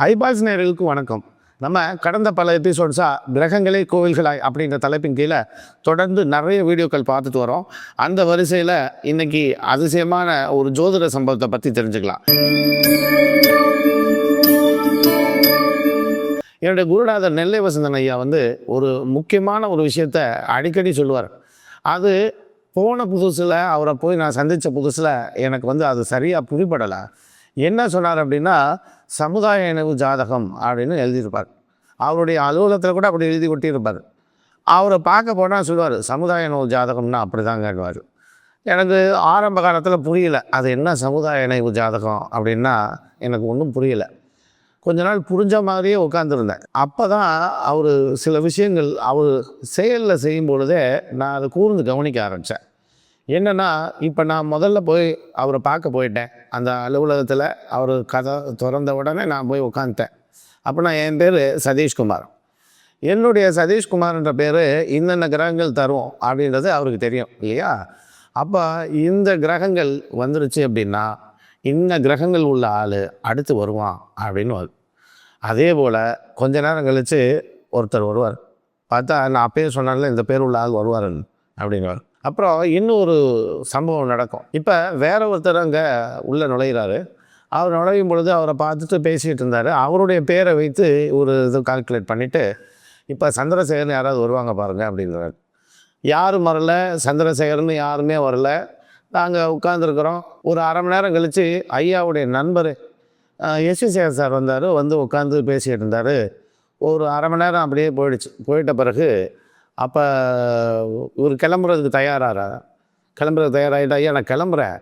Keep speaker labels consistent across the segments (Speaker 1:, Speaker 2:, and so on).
Speaker 1: Eyeballs நேயர்களுக்கு வணக்கம். நம்ம கடந்த பல எபிசோட்ஸாக கிரகங்களே கோவில்களாய் அப்படின்ற தலைப்பின் கீழே தொடர்ந்து நிறைய வீடியோக்கள் பார்த்துட்டு வரோம். அந்த வரிசையில் இன்னைக்கு அதிசயமான ஒரு ஜோதிட சம்பவத்தை பற்றி தெரிஞ்சுக்கலாம். என்னுடைய குருநாதர் நெல்லை வசந்தன் ஐயா ஒரு முக்கியமான ஒரு விஷயத்த அடிக்கடி சொல்லுவார். அது போன புதுசில் அவரை போய் நான் சந்தித்த புதுசில் எனக்கு அது சரியாக புரிபடலை. என்ன சொன்னார் அப்படின்னா, சமுதாய இணைவு ஜாதகம் அப்படின்னு எழுதியிருப்பார். அவருடைய அலுவலகத்தில் கூட அப்படி எழுதி ஒட்டியிருப்பார். அவரை பார்க்க போனால் சொல்லுவார், சமுதாய இணைவு ஜாதகம்னா அப்படி தான் கேட்குவார். எனக்கு ஆரம்ப காலத்தில் புரியலை, அது என்ன சமுதாய இணைவு ஜாதகம் அப்படின்னா எனக்கு ஒன்றும் புரியலை. கொஞ்ச நாள் புரிஞ்ச மாதிரியே உட்காந்துருந்தேன். அப்போ தான் அவர் சில விஷயங்கள் அவர் செயலில் செய்யும் பொழுதே நான் அதை கூர்ந்து கவனிக்க ஆரம்பித்தேன். என்னென்னா, இப்போ நான் முதல்ல போய் அவரை பார்க்க போயிட்டேன். அந்த அலுவலகத்தில் அவர் கதை திறந்த உடனே நான் போய் உட்காந்துட்டேன். அப்போ என் பேர் சதீஷ்குமார். என்னுடைய சதீஷ்குமார்ன்ற பேர் இன்னென்ன கிரகங்கள் தரும் அப்படின்றது அவருக்கு தெரியும் இல்லையா? அப்போ இந்த கிரகங்கள் வந்துருச்சு அப்படின்னா இன்ன கிரகங்கள் உள்ள ஆள் அடுத்து வருவான் அப்படின்னு வரும். அதே போல் கொஞ்ச நேரம் கழித்து ஒருத்தர் வருவார். பார்த்தா நான் அப்பயே சொன்னால இந்த பேர் உள்ள ஆள் வருவார் அப்படின்வார். அப்புறம் இன்னொரு சம்பவம் நடக்கும். இப்போ வேற ஒருத்தர் அங்கே உள்ளே நுழைகிறாரு. அவர் நுழையும் பொழுது அவரை பார்த்துட்டு பேசிகிட்டு இருந்தார். அவருடைய பேரை வைத்து ஒரு இது கால்குலேட் பண்ணிவிட்டு, இப்போ சந்திரசேகர்னு யாராவது வருவாங்க பாருங்கள் அப்படின்றார். யாரும் வரல, சந்திரசேகர்னு யாருமே வரல. நாங்கள் உட்காந்துருக்குறோம். ஒரு அரை மணி நேரம் கழித்து ஐயாவுடைய நண்பர் எஸ்வி சேகர் சார் வந்தார். உட்காந்து பேசிகிட்டு இருந்தார். ஒரு அரை மணி நேரம் அப்படியே போயிடுச்சு. போயிட்ட பிறகு அப்போ இவர் கிளம்புறதுக்கு தயாராகிட்டா, ஐயா நான் கிளம்புறேன்,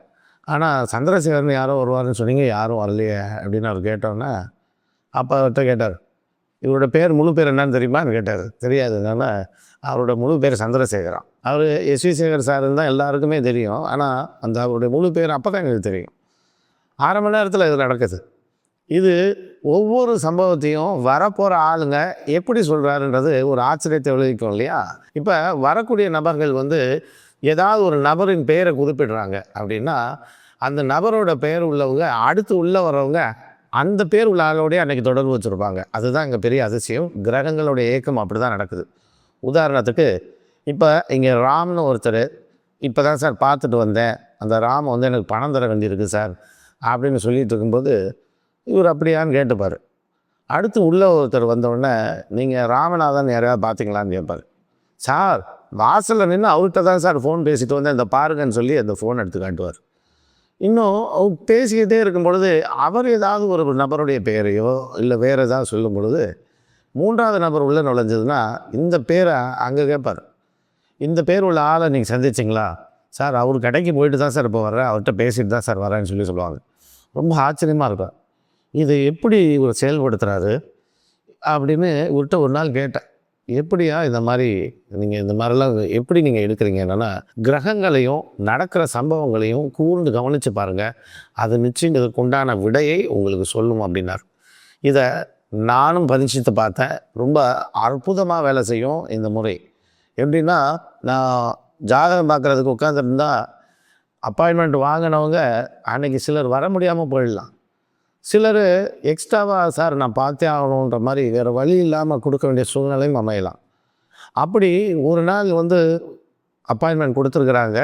Speaker 1: ஆனால் சந்திரசேகர்னு யாரோ வருவார்னு சொன்னீங்க, யாரும் வரலையே அப்படின்னு அவர் கேட்டோன்னே, அப்போ அவர்கிட்ட கேட்டார், இவரோட பேர் முழு பேர் என்னன்னு தெரியுமான்னு கேட்டார். தெரியாதுனால அவரோட முழு பேர் சந்திரசேகரம். அவர் எஸ்வி சேகர் சாருன்னு தான் எல்லாருக்குமே தெரியும். ஆனால் அவருடைய முழு பேர் அப்போ தான் எங்களுக்கு தெரியும். அரை மணி நேரத்தில் இது நடக்குது. இது ஒவ்வொரு சம்பவத்தையும் வரப்போகிற ஆளுங்க எப்படி சொல்கிறாருன்றது ஒரு ஆச்சரியத்தை விளைவிக்கும் இல்லையா? இப்போ வரக்கூடிய நபர்கள் ஏதாவது ஒரு நபரின் பெயரை குறிப்பிடுறாங்க அப்படின்னா, அந்த நபரோட பெயர் உள்ளவங்க அடுத்து உள்ளே வரவங்க அந்த பேர் உள்ள ஆளோடைய அன்றைக்கி தொடர்பு வச்சுருப்பாங்க. அதுதான் இங்கே பெரிய அதிசயம். கிரகங்களுடைய இயக்கம் அப்படி தான் நடக்குது. உதாரணத்துக்கு இப்போ இங்கே ராம்னு ஒருத்தர், இப்போ தான் சார் பார்த்துட்டு வந்தேன், அந்த ராம் எனக்கு பணம் தர வேண்டியிருக்கு சார் அப்படின்னு சொல்லிட்டு இருக்கும்போது இவர் அப்படியான்னு கேட்டுப்பார். அடுத்து உள்ள ஒருத்தர் வந்தோடனே, நீங்கள் ராமநாதன் யாரையாவது பார்த்தீங்களான்னு கேட்பார். சார் வாசலில் நின்று அவர்கிட்ட தான் சார் ஃபோன் பேசிட்டு வந்தேன், இந்த பாருங்கன்னு சொல்லி அந்த ஃபோன் எடுத்து காட்டுவார். இன்னும் அவர் பேசிக்கிட்டே இருக்கும் பொழுது அவர் ஏதாவது ஒரு நபருடைய பெயரையோ இல்லை வேறு ஏதாவது சொல்லும் பொழுது மூன்றாவது நபர் உள்ளே நுழைஞ்சதுன்னா இந்த பேரை அங்கே கேட்பார். இந்த பேர் உள்ள ஆளை நீங்கள் சந்திச்சிங்களா? சார் அவர் கடைக்கு போயிட்டு தான் சார் இப்போ வர்றேன், அவர்கிட்ட பேசிட்டு தான் சார் வரேன்னு சொல்லுவாங்க. ரொம்ப ஆச்சரியமாக இருக்கும். இதை எப்படி இவர் செயல்படுத்துகிறாரு அப்படின்னு இவர்கிட்ட ஒரு நாள் கேட்டேன். எப்படியா இந்த மாதிரி நீங்கள் இந்த மாதிரிலாம் எப்படி நீங்கள் எடுக்கிறீங்க? என்னென்னா, கிரகங்களையும் நடக்கிற சம்பவங்களையும் கூர்ந்து கவனித்து பாருங்கள், அது நிச்சயம் இதற்கு உண்டான விடையை உங்களுக்கு சொல்லும் அப்படின்னார். இதை நானும் பரீட்சித்து பார்த்தேன். ரொம்ப அற்புதமாக வேலை செய்யும் இந்த முறை. எப்படின்னா, நான் ஜாதகம் பார்க்குறதுக்கு உட்காந்துருந்தா அப்பாயின்மெண்ட் வாங்கினவங்க அன்றைக்கி சிலர் வர முடியாமல் போயிடலாம். சிலர் எக்ஸ்ட்ராவாக சார் நான் பார்த்தே ஆகணுன்ற மாதிரி வேறு வழி இல்லாமல் கொடுக்க வேண்டிய சூழ்நிலையும் அமையலாம். அப்படி ஒரு நாள் அப்பாயின்மெண்ட் கொடுத்துருக்குறாங்க.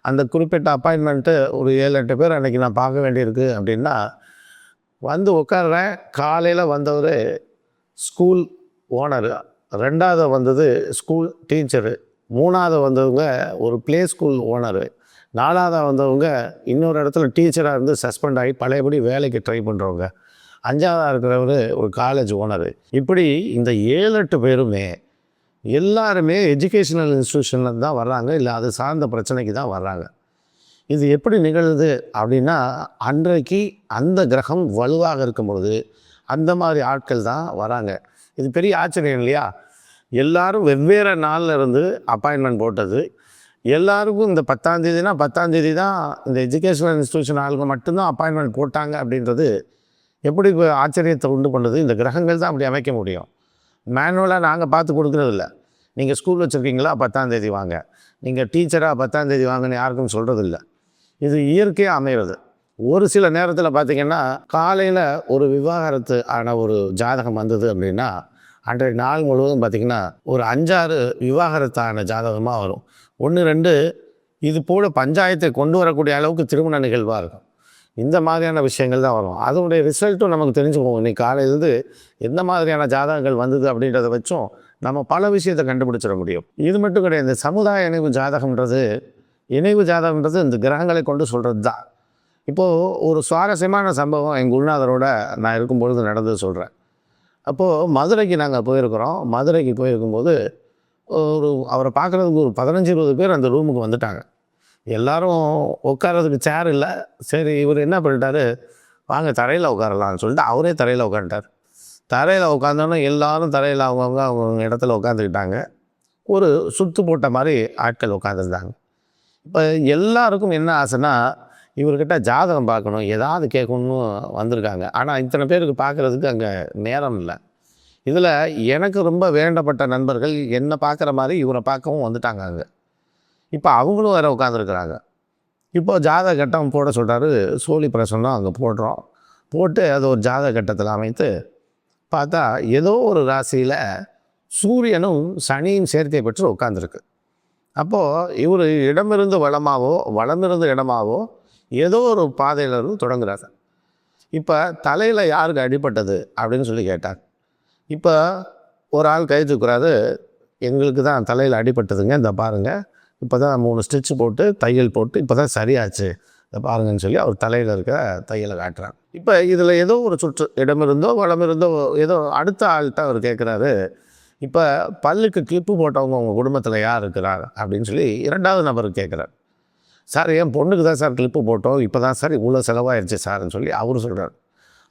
Speaker 1: அந்த குறிப்பிட்ட அப்பாயின்மெண்ட்டு ஒரு 7-8 பேர் அன்றைக்கி நான் பார்க்க வேண்டியிருக்கு அப்படின்னா உட்கார்றேன். காலையில் வந்தவர் ஸ்கூல் ஓனரு, 2வது வந்தது ஸ்கூல் டீச்சரு, 3வது வந்தவங்க ஒரு ப்ளே ஸ்கூல் ஓனரு, 4வது வந்தவங்க இன்னொரு இடத்துல டீச்சராக இருந்து சஸ்பெண்ட் ஆகி பழையபடி வேலைக்கு ட்ரை பண்ணுறவங்க, 5வதாக இருக்கிறவர் ஒரு காலேஜ் ஓனரு. இப்படி இந்த 7-8 பேருமே எல்லாருமே எஜுகேஷ்னல் இன்ஸ்டியூஷனில் தான் வர்றாங்க, இல்லை அது சார்ந்த பிரச்சனைக்கு தான் வர்றாங்க. இது எப்படி நிகழுது அப்படின்னா, அன்றைக்கு அந்த கிரகம் வலுவாக இருக்கும் பொழுது அந்த மாதிரி ஆட்கள் தான் வராங்க. இது பெரிய ஆச்சரியம் இல்லையா? எல்லாரும் வெவ்வேறு நாளில் இருந்து அப்பாயின்மெண்ட் போட்டது. எல்லாருக்கும் இந்த 10ஆம் தேதினா 10ஆம் தேதி தான் இந்த எஜுகேஷனல் இன்ஸ்டியூஷன் ஆளுங்க மட்டும்தான் அப்பாயின்மெண்ட் போட்டாங்க அப்படின்றது எப்படி ஆச்சரியத்தை உண்டு பண்ணுறது? இந்த கிரகங்கள் தான் அப்படி அமைக்க முடியும். மேனுவலாக நாங்கள் பார்த்து கொடுக்குறதில்ல. நீங்கள் ஸ்கூல் வச்சுருக்கீங்களா 10ஆம் தேதி வாங்க, நீங்கள் டீச்சராக 10ஆம் தேதி வாங்கன்னு யாருக்கும் சொல்கிறதில்ல. இது இயற்கையாக அமைகிறது. ஒரு சில நேரத்தில் பார்த்திங்கன்னா காலையில் ஒரு விவாகரத்து ஆன ஒரு ஜாதகம் வந்தது அப்படின்னா அன்றைய நாள் முழுவதும் பார்த்திங்கன்னா ஒரு 5-6 விவாகரத்தான ஜாதகமாக வரும். 1-2 இது போல பஞ்சாயத்தை கொண்டு வரக்கூடிய அளவுக்கு திருமண நிகழ்வாக இருக்கும். இந்த மாதிரியான விஷயங்கள் தான் வரும். அதனுடைய ரிசல்ட்டும் நமக்கு தெரிஞ்சுக்குவோம். இன்னைக்கு காலையிலேருந்து எந்த மாதிரியான ஜாதகங்கள் வந்தது அப்படின்றத வச்சும் நம்ம பல விஷயத்தை கண்டுபிடிச்சிட முடியும். இது மட்டும் கிடையாது. இந்த சமுதாய இணைவு ஜாதகம்ன்றது இந்த கிரகங்களை கொண்டு சொல்கிறது தான். இப்போது ஒரு சுவாரஸ்யமான சம்பவம் எங்கள் குருநாதரோட நான் இருக்கும்பொழுது நடந்தது சொல்கிறேன். அப்போது மதுரைக்கு நாங்கள் போயிருக்கிறோம். மதுரைக்கு போயிருக்கும்போது அவரை பார்க்குறதுக்கு ஒரு 15-20 பேர் அந்த ரூமுக்கு வந்துட்டாங்க. எல்லாரும் உட்கார்றதுக்கு சேர் இல்லை. சரி, இவர் என்ன பண்ணிட்டாரு, வாங்க தரையில் உட்காரலாம்னு சொல்லிட்டு அவரே தரையில் உட்காந்துட்டார். தரையில் உட்காந்தோன்னே எல்லாரும் தரையில் அவங்க இடத்துல உட்காந்துக்கிட்டாங்க. ஒரு சுத்து போட்ட மாதிரி ஆட்கள் உட்காந்துருந்தாங்க. இப்போ எல்லாருக்கும் என்ன ஆசைன்னா, இவர்கிட்ட ஜாதகம் பார்க்கணும், ஏதாவது கேட்கணும்னு வந்திருக்காங்க. ஆனால் இத்தனை பேருக்கு பார்க்குறதுக்கு அங்கே நேரம் இல்லை. இதில் எனக்கு ரொம்ப வேண்டப்பட்ட நண்பர்கள் என்னை பார்க்குற மாதிரி இவரை பார்க்கவும் வந்துட்டாங்க அங்கே. இப்போ அவங்களும் வேறு உட்காந்துருக்குறாங்க. இப்போ ஜாதக கட்டம் போட சொல்கிறாரு. சோழி பிரசன்னம் அங்கே போடுறோம். போட்டு அது ஒரு ஜாதக கட்டத்தில் அமைத்து பார்த்தா ஏதோ ஒரு ராசியில் சூரியனும் சனியும் சேர்க்கை பெற்று உட்காந்துருக்கு. அப்போது இவர் இடமிருந்து வளமாவோ வளமிருந்து இடமாவோ ஏதோ ஒரு பாதையிலிருந்து தொடங்குறாரு. இப்போ தலையில் யாருக்கு அடிபட்டது அப்படின்னு சொல்லி கேட்டார். இப்போ ஒரு ஆள் கை தூக்குறாரு. எங்களுக்கு தான் தலையில் அடிபட்டதுங்க, இந்த பாருங்கள், இப்போ தான் 3 ஸ்டிச்சு போட்டு தையல் போட்டு இப்போ தான் சரியாச்சு, இதை பாருங்கன்னு சொல்லி அவர் தலையில் இருக்கிற தையலை காட்டுறாங்க. இப்போ இதில் ஏதோ ஒரு சுற்று இடமிருந்தோ வளமிருந்தோ ஏதோ அடுத்த ஆள்கிட்ட அவர் கேட்குறாரு. இப்போ பல்லுக்கு கிளிப்பு போட்டவங்க உங்கள் குடும்பத்தில் யார் இருக்கிறார் அப்படின்னு சொல்லி 2வது நபருக்கு கேட்குறாரு. சார், என் பொண்ணுக்கு தான் சார் கிளிப்பு போட்டோம், இப்போ தான் சார் இவ்வளோ செலவாகிடுச்சு சார்ன்னு சொல்லி அவர் சொல்கிறார்.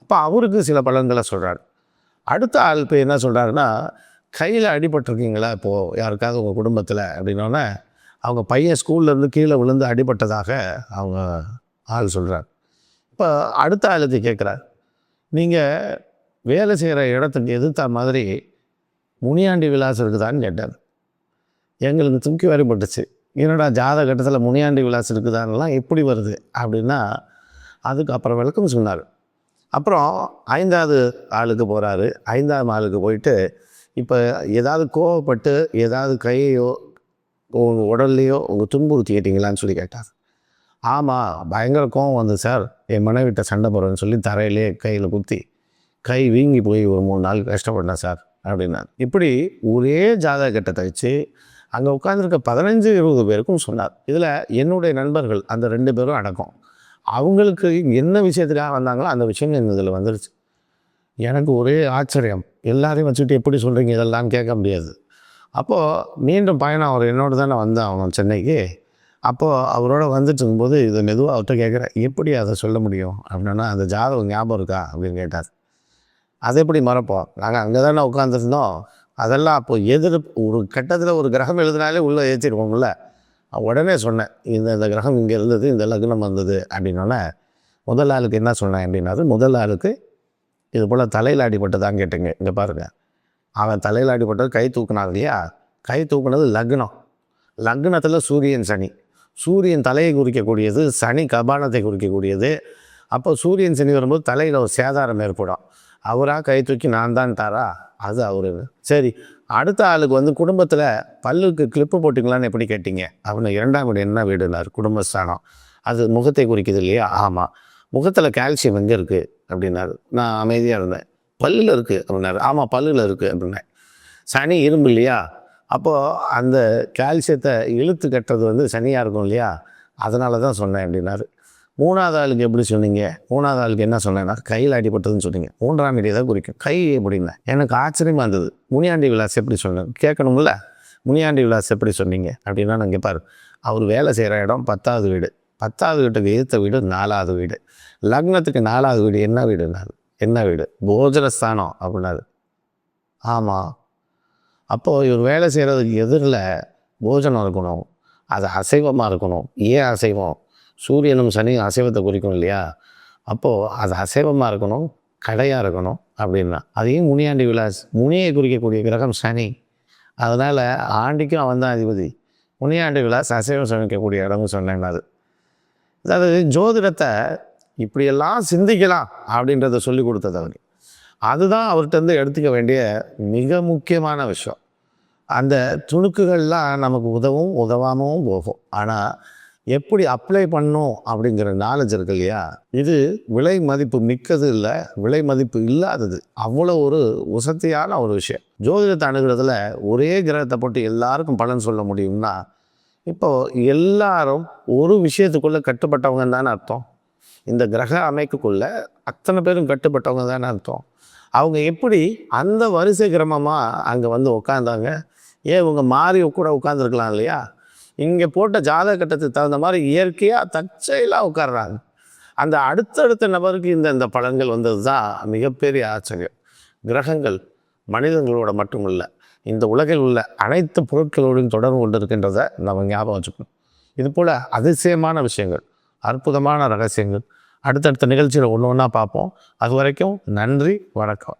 Speaker 1: அப்போ அவருக்கு சில பலன்களை சொல்கிறார். அடுத்த ஆள் இப்போ என்ன சொல்கிறாருன்னா, கையில் அடிபட்டிருக்கீங்களா இப்போது யாருக்காவது உங்கள் குடும்பத்தில் அப்படின்னோடனே அவங்க பையன் ஸ்கூல்லேருந்து கீழே விழுந்து அடிபட்டதாக அவங்க ஆள் சொல்கிறார். இப்போ அடுத்த ஆளுக்கு கேட்குறார், நீங்கள் வேலை செய்கிற இடத்துக்கு எதிர்த்த மாதிரி முனியாண்டி விலாஸ் இருக்குதான்னு கேட்டார். எங்களுக்கு தூக்கி வாரிப்பட்டுச்சு. என்னடா ஜாதக கட்டத்தில் முனியாண்டி விலாஸ் இருக்குதான்லாம் எப்படி வருது அப்படின்னா அதுக்கு அப்புறம் விளக்கம் சொன்னார். அப்புறம் 5வது ஆளுக்கு போகிறாரு. 5ஆம் ஆளுக்கு போயிட்டு இப்போ ஏதாவது கோவப்பட்டு ஏதாவது கையையோ உங்கள் உடல்லையோ உங்கள் துன்புறுத்திக்கிட்டீங்களான்னு சொல்லி கேட்டார். ஆமாம், பயங்கர கோவம் வந்து சார், என் மனைவிட்ட சண்டை போடுறேன்னு சொல்லி தரையிலே கையில் குத்தி கை வீங்கி போய் ஒரு 3 நாள் கஷ்டப்பட்டேன் சார் அப்படின்னார். இப்படி ஒரே ஜாதக கட்டத்தை வச்சு அங்கே உட்காந்துருக்க 15-20 பேருக்கும் சொன்னார். இதில் என்னுடைய நண்பர்கள் அந்த 2 பேரும் அடக்கம். அவங்களுக்கு என்ன விஷயத்துக்காக வந்தாங்களோ அந்த விஷயங்கள் இதில் வந்துருச்சு. எனக்கு ஒரே ஆச்சரியம். எல்லாரையும் வச்சுக்கிட்டு எப்படி சொல்கிறீங்க இதெல்லாம் கேட்க முடியாது. அப்போது மீண்டும் பயணம் அவர் என்னோட தானே வந்தேன் அவன் சென்னைக்கு. அப்போது அவரோட வந்துட்டு இருக்கும்போது இதை மெதுவாக அவர்கிட்ட கேட்குறேன், எப்படி அதை சொல்ல முடியும் அப்படின்னா, அந்த ஜாதகம் ஞாபகம் இருக்கா அப்படின்னு கேட்டார். அதை எப்படி மறப்போம், நாங்கள் அங்கே தானே உட்காந்துருந்தோம், அதெல்லாம் அப்போது ஒரு கட்டத்தில் ஒரு கிரகம் எழுதினாலே உள்ளே ஏற்றிடுவோம்ல. உடனே சொன்னேன், இந்த கிரகம் இங்கே இருந்தது, இந்த லக்னம் வந்தது அப்படின்னோடனே முதல் ஆளுக்கு என்ன சொன்னேன் அப்படின்னாரு. முதல் ஆளுக்கு இது போல் தலையில் அடிபட்டதான் கேட்டுங்க. இங்கே பாருங்கள், அவன் தலையில் அடிபட்டது கை தூக்குனான் இல்லையா, கை தூக்குனது லக்னத்தில் சூரியன் சனி. சூரியன் தலையை குறிக்கக்கூடியது, சனி கபாலத்தை குறிக்கக்கூடியது. அப்போ சூரியன் சனி வரும்போது தலையில் ஒரு சேதாரம் ஏற்படும். அவராக கை தூக்கி நான் தான் தாரா, அது அவரு. சரி, அடுத்த ஆளுக்கு வந்து குடும்பத்தில் பல்லுக்கு கிளிப்பு போட்டிங்களான்னு எப்படி கேட்டீங்க அப்படின்னு 2ஆம் வீடு என்ன வீடுனார், குடும்பஸ்தானம். அது முகத்தை குறிக்குது இல்லையா. ஆமாம், முகத்தில் கால்சியம் எங்கே இருக்குது அப்படின்னாரு. நான் அமைதியாக இருந்தேன். பல்லில் இருக்குது அப்படின்னாரு. ஆமாம், பல்லில் இருக்குது அப்படின்னேன். சனி இரும்பு இல்லையா, அப்போது அந்த கால்சியத்தை இழுத்து கட்டுறது வந்து சனியாக இருக்கும் இல்லையா, அதனால தான் சொன்னேன் அப்படின்னாரு. 3வது ஆளுக்கு எப்படி சொன்னீங்க, 3வது ஆளுக்கு என்ன சொன்னேன்னா கையில் அடிபட்டதுன்னு சொன்னீங்க. 3ஆம் வீடு தான் குறிக்கும், கை எப்படின்னா. எனக்கு ஆச்சரியமாக இருந்தது. முனியாண்டி விலாஸ் எப்படி சொன்னேன் கேட்கணும்ல. முனியாண்டி விலாஸ் எப்படி சொன்னீங்க அப்படின்னா, நான் கேட்பார். அவர் வேலை செய்கிற இடம் 10வது வீடு, 10வது வீட்டுக்கு எதிர்த்த வீடு 4வது வீடு, லக்னத்துக்கு 4வது வீடு என்ன வீடுனாரு. என்ன வீடு, போஜனஸ்தானம் அப்படின்னாரு. ஆமாம், அப்போது இவர் வேலை செய்கிறதுக்கு எதிரில் போஜனம் இருக்கணும், அது அசைவமாக இருக்கணும். ஏன் அசைவம், சூரியனும் சனியும் அசைவத்தை குறிக்கும் இல்லையா, அப்போது அது அசைவமாக இருக்கணும், கடையாக இருக்கணும் அப்படின்னா. அதையும் முனியாண்டி விலாஸ், முனியை குறிக்கக்கூடிய கிரகம் சனி, அதனால் ஆண்டிக்கும் அவன் தான் அதிபதி. முனியாண்டி விலாஸ் அசைவம் சமைக்கக்கூடிய இடம்னு சொன்னேன். அது அதாவது ஜோதிடத்தை இப்படியெல்லாம் சிந்திக்கலாம் அப்படின்றத சொல்லி கொடுத்தது அவர். அதுதான் அவர்கிட்ட எடுத்துக்க வேண்டிய மிக முக்கியமான விஷயம். அந்த துணுக்குகள்லாம் நமக்கு உதவாமவும் போகும். ஆனால் எப்படி அப்ளை பண்ணும் அப்படிங்கிற நாலேஜ் இருக்கு இல்லையா, இது விலை மதிப்பு மிக்கது இல்லை, விலை மதிப்பு இல்லாதது. அவ்வளோ ஒரு உசத்தியான ஒரு விஷயம். ஜோதிடத்தை அணுகிறதுல ஒரே கிரகத்தை போட்டு எல்லாருக்கும் பலன் சொல்ல முடியும்னா, இப்போது எல்லாரும் ஒரு விஷயத்துக்குள்ளே கட்டுப்பட்டவங்கன்னு தானே அர்த்தம். இந்த கிரக அமைப்புக்குள்ள அத்தனை பேரும் கட்டுப்பட்டவங்க தானே அர்த்தம். அவங்க எப்படி அந்த வரிசை கிரமமாக அங்கே வந்து உட்காந்தாங்க? ஏன் இவங்க மாறி கூட உட்காந்துருக்கலாம் இல்லையா? இங்கே போட்ட ஜாதக கட்டத்துக்கு தகுந்த மாதிரி இயற்கையாக தற்செயலாக உட்கார்றாங்க. அந்த அடுத்தடுத்த நபருக்கு இந்த பலன்கள் வந்தது தான் மிகப்பெரிய ஆச்சரியம். கிரகங்கள் மனிதர்களோட மட்டும் இல்லை, இந்த உலகில் உள்ள அனைத்து பொருட்களோடும் தொடர்பு கொண்டு இருக்கின்றதை நம்ம ஞாபகம் வச்சுக்கணும். இது போல் அதிசயமான விஷயங்கள், அற்புதமான ரகசியங்கள் அடுத்தடுத்த நிகழ்ச்சியில் ஒன்று ஒன்றா பார்ப்போம். அது வரைக்கும் நன்றி, வணக்கம்.